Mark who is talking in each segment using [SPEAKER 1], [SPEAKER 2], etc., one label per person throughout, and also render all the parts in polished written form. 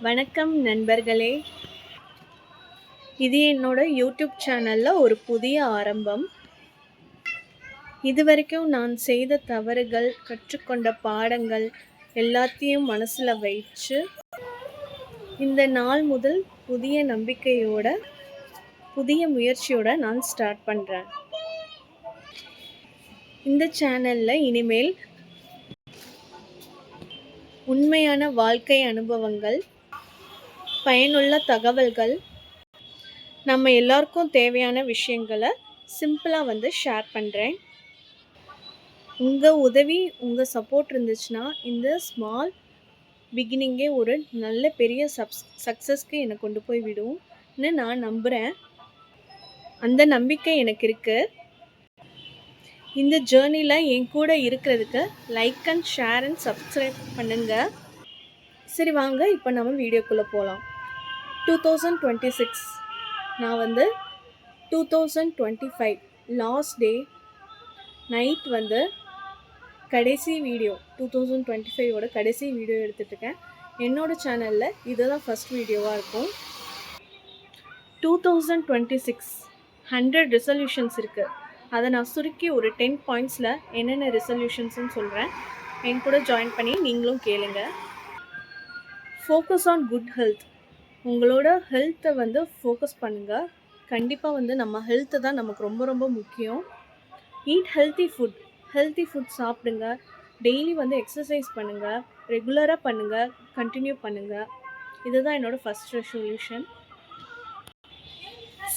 [SPEAKER 1] வணக்கம் நண்பர்களே. இது என்னோட யூடியூப் சேனலில் ஒரு புதிய ஆரம்பம். இதுவரைக்கும் நான் செய்த தவறுகள், கற்றுக்கொண்ட பாடங்கள் எல்லாத்தையும் மனசில் வச்சு இந்த நாள் முதல் புதிய நம்பிக்கையோட, புதிய முயற்சியோட நான் ஸ்டார்ட் பண்ணுறேன். இந்த சேனலில் இனிமேல் உண்மையான வாழ்க்கை அனுபவங்கள், பயனுள்ள தகவல்கள், நம்ம எல்லாருக்கும் தேவையான விஷயங்களை சிம்பிளாக ஷேர் பண்ணுறேன். உங்கள் உதவி, உங்கள் சப்போர்ட் இருந்துச்சுன்னா இந்த ஸ்மால் பிகினிங்கே ஒரு நல்ல பெரிய சக்ஸஸ்க்கு என்னை கொண்டு போய் விடும்னு நான் நம்புகிறேன். அந்த நம்பிக்கை எனக்கு இருக்குது. இந்த ஜேர்னியில் என் கூட இருக்கிறதுக்கு like and share and subscribe பண்ணுங்கள். சரி வாங்க, இப்போ நம்ம வீடியோக்குள்ளே போகலாம். 2026 நான் 2025 லாஸ்ட் டே நைட் கடைசி வீடியோ, 2025ஓட கடைசி வீடியோ எடுத்துகிட்ருக்கேன். என்னோடய சேனலில் இதுதான் ஃபஸ்ட் வீடியோவாக இருக்கும். 2026 100 ரெசல்யூஷன்ஸ் இருக்குது. அதை நான் சுருக்கி ஒரு 10 பாயிண்ட்ஸில் என்னென்ன ரெசல்யூஷன்ஸ்னு சொல்கிறேன். என் கூட ஜாயின் பண்ணி நீங்களும் கேளுங்க. Focus on good health. உங்களோட ஹெல்த்தை ஃபோக்கஸ் பண்ணுங்கள். கண்டிப்பாக நம்ம ஹெல்த்து தான் நமக்கு ரொம்ப ரொம்ப முக்கியம். ஈட் ஹெல்த்தி ஃபுட் சாப்பிடுங்க. டெய்லி எக்ஸசைஸ் பண்ணுங்கள். ரெகுலராக பண்ணுங்கள், கண்டினியூ பண்ணுங்கள். இதுதான் என்னோடய ஃபஸ்ட் ரெசல்யூஷன்.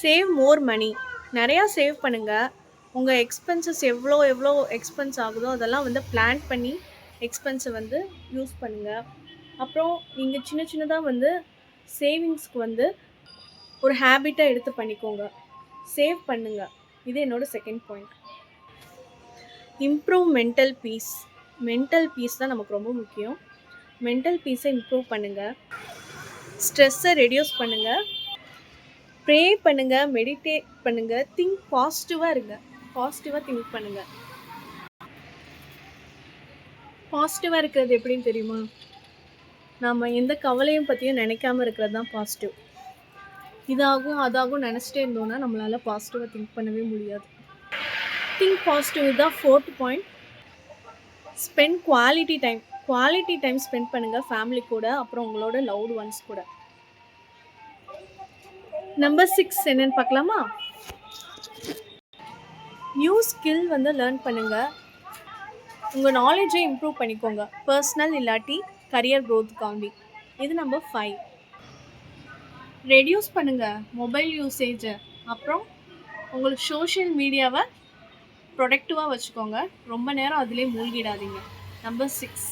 [SPEAKER 1] சேவ் மோர் மணி. நிறையா சேவ் பண்ணுங்கள். உங்கள் எக்ஸ்பென்சஸ் எவ்வளோ எக்ஸ்பென்ஸ் ஆகுதோ அதெல்லாம் பிளான் பண்ணி எக்ஸ்பென்ஸை யூஸ் பண்ணுங்கள். அப்புறம் நீங்கள் சின்னதாக சேவிங்ஸ்க்கு ஒரு ஹேபிட்டாக எடுத்து பண்ணிக்கோங்க. சேவ் பண்ணுங்கள். இது என்னோடய second point. Improve mental piece தான் நமக்கு ரொம்ப முக்கியம். மென்டல் பீஸை இம்ப்ரூவ் பண்ணுங்கள். ஸ்ட்ரெஸ்ஸை ரெடியூஸ் பண்ணுங்கள். ப்ரே பண்ணுங்கள், மெடிடேட் பண்ணுங்கள், திங்க் பாசிட்டிவாக இருங்க. பாசிட்டிவாக திங்க் பண்ணுங்கள். பாசிட்டிவாக இருக்கிறது எப்படின்னு தெரியுமா? நம்ம எந்த கவலையும் பற்றியும் நினைக்காம இருக்கிறது தான் பாசிட்டிவ். இதாகும் அதாகும் நினச்சிட்டே இருந்தோன்னா நம்மளால் பாசிட்டிவாக திங்க் பண்ணவே முடியாது. திங்க் பாசிட்டிவ் தான் fourth point. Spend quality time spend பண்ணுங்கள் ஃபேமிலி கூட, அப்புறம் உங்களோட லவ்டு ஒன்ஸ் கூட. நம்பர் 6 என்னென்னு பார்க்கலாமா? நியூ ஸ்கில் லேர்ன் பண்ணுங்கள். உங்கள் நாலேஜை இம்ப்ரூவ் பண்ணிக்கோங்க. பர்சனல் இல்லாட்டி கரியர் க்ரோத்துக்காண்டி. இது நம்பர் 5. ரெடியூஸ் பண்ணுங்கள் மொபைல் யூசேஜை. அப்புறம் உங்களுக்கு சோஷியல் மீடியாவை ப்ரொடக்டிவாக வச்சுக்கோங்க. ரொம்ப நேரம் அதிலே மூழ்கிடாதீங்க. நம்பர் 6,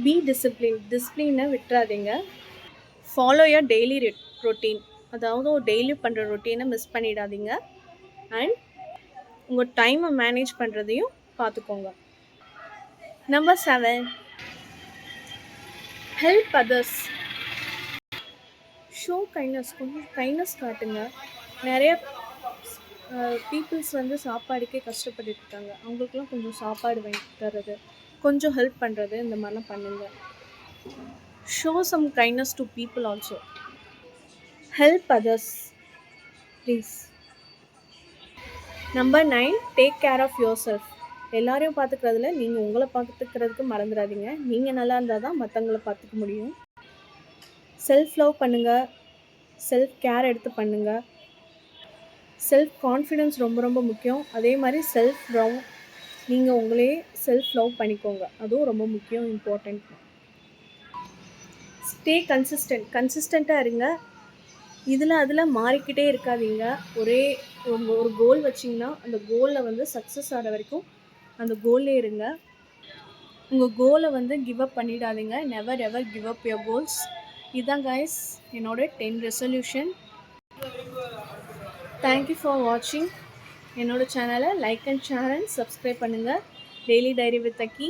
[SPEAKER 1] பி டிசிப்ளினை விட்டுறாதீங்க. Follow your daily routine. அதாவது டெய்லி பண்ணுற ரொட்டீனை மிஸ் பண்ணிடாதீங்க. அண்ட் உங்கள் டைமை மேனேஜ் பண்ணுறதையும் பார்த்துக்கோங்க. Number 7, help others. Show kindness. கொஞ்சம் கைண்ட்னஸ் காட்டுங்க. நிறைய பீப்புள்ஸ் சாப்பாடுக்கே கஷ்டப்பட்டுட்டு இருக்காங்க. அவங்களுக்குலாம் கொஞ்சம் சாப்பாடு வாங்கி தர்றது, கொஞ்சம் ஹெல்ப் பண்ணுறது, இந்த மாதிரிலாம் பண்ணுங்கள். Show some kindness to people also. Help others please. Number 9, take care of yourself. எல்லாரையும் பார்த்துக்கிறதுல நீங்கள் உங்களை பார்த்துக்கிறதுக்கு மறந்துடாதீங்க. நீங்கள் நல்லா இருந்தால் தான் மற்றவங்களை பார்த்துக்க முடியும். செல்ஃப் லவ் பண்ணுங்கள். செல்ஃப் கேர் எடுத்து பண்ணுங்கள். செல்ஃப் கான்ஃபிடென்ஸ் ரொம்ப ரொம்ப முக்கியம். அதே மாதிரி செல்ஃப் லவ், நீங்கள் உங்களே செல்ஃப் லவ் பண்ணிக்கோங்க. அதுவும் ரொம்ப முக்கியம், இம்பார்ட்டண்ட். ஸ்டே கன்சிஸ்டண்ட்டாக இருங்க. அதில் மாறிக்கிட்டே இருக்காதீங்க. ஒரு கோல் வச்சிங்கன்னா அந்த கோலில் சக்ஸஸ் ஆகிற வரைக்கும் அந்த கோல்லே இருங்க. உங்கள் கோலை கிவ் அப் பண்ணிடாதீங்க. Never ever give up your goals. இதுதான் கைஸ் என்னோட 10 ரெசல்யூஷன். தேங்க்யூ ஃபார் வாட்சிங். என்னோட சேனலை like and share and subscribe பண்ணுங்கள். டெய்லி டைரி வித் அக்கி.